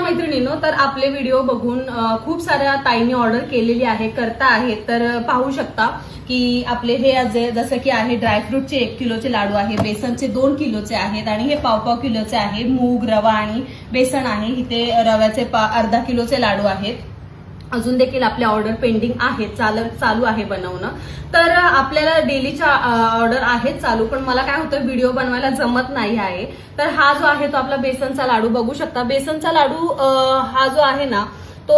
मैत्रिणींनो, तर आपले व्हिडिओ बघून खूप साऱ्या ताईंनी ऑर्डर केलेली आहे, करता आहेत. तर पाहू शकता की आपले हे आज जसं की आहे ड्रायफ्रूटचे 1 किलोचे लाडू आहे, बेसनचे 2 किलोचे आहेत आणि हे पाव किलोचे आहे. मूग, रवा आणि बेसन आहे. इथे रव्याचे अर्धा किलोचे लाडू आहेत. अजून देखील आपल्या ऑर्डर पेंडिंग आहेत, चालू आहे बनवणं. तर आपल्याला डेलीच्या ऑर्डर आहेत चालू, पण मला काय होतं व्हिडिओ बनवायला जमत नाही आहे. तर हा जो आहे तो आपला बेसनचा लाडू बघू शकता. बेसनचा लाडू हा जो आहे ना तो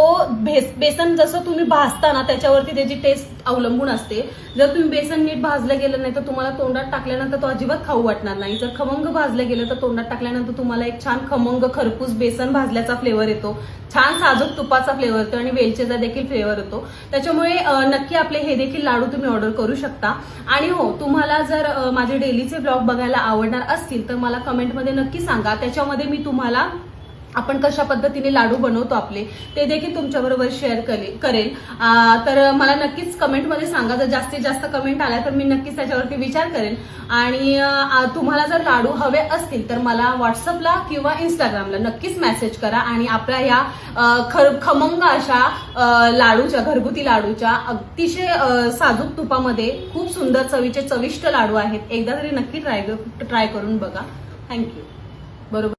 बेसन जसं तुम्ही भाजता ना त्याच्यावरती त्याची टेस्ट अवलंबून असते. जर तुम्ही बेसन नीट भाजलं गेलं नाही तर तुम्हाला तोंडात टाकल्यानंतर तो अजिबात खाऊ वाटणार नाही. जर खमंग भाजलं गेलं तर तोंडात टाकल्यानंतर तुम्हाला एक छान खमंग खरपूस बेसन भाजल्याचा फ्लेवर येतो, छान साजूक तुपाचा फ्लेवर येतो आणि वेलचीचा देखील फ्लेवर येतो. त्याच्यामुळे नक्की आपले हे देखील लाडू तुम्ही ऑर्डर करू शकता. आणि हो, तुम्हाला जर माझे डेलीचे ब्लॉग बघायला आवडणार असतील तर मला कमेंटमध्ये नक्की सांगा. त्याच्यामध्ये मी तुम्हाला आपण कशा पद्धतीने लाडू बनवतो आपले ते देखील तुमच्याबरोबर शेअर करेल. तर मला नक्कीच कमेंटमध्ये सांगा. जर जास्तीत जास्त कमेंट आल्या तर मी नक्कीच त्याच्यावरती विचार करेन. आणि तुम्हाला जर लाडू हवे असतील तर मला व्हॉट्सअपला किंवा इंस्टाग्रामला नक्कीच मेसेज करा. आणि आपल्या या खमंग अशा लाडूच्या, घरगुती लाडूच्या अतिशय साजूक तुपामध्ये खूप सुंदर चवीचे चविष्ट लाडू आहेत. एकदा तरी नक्की ट्राय करून बघा. थँक्यू. बरोबर.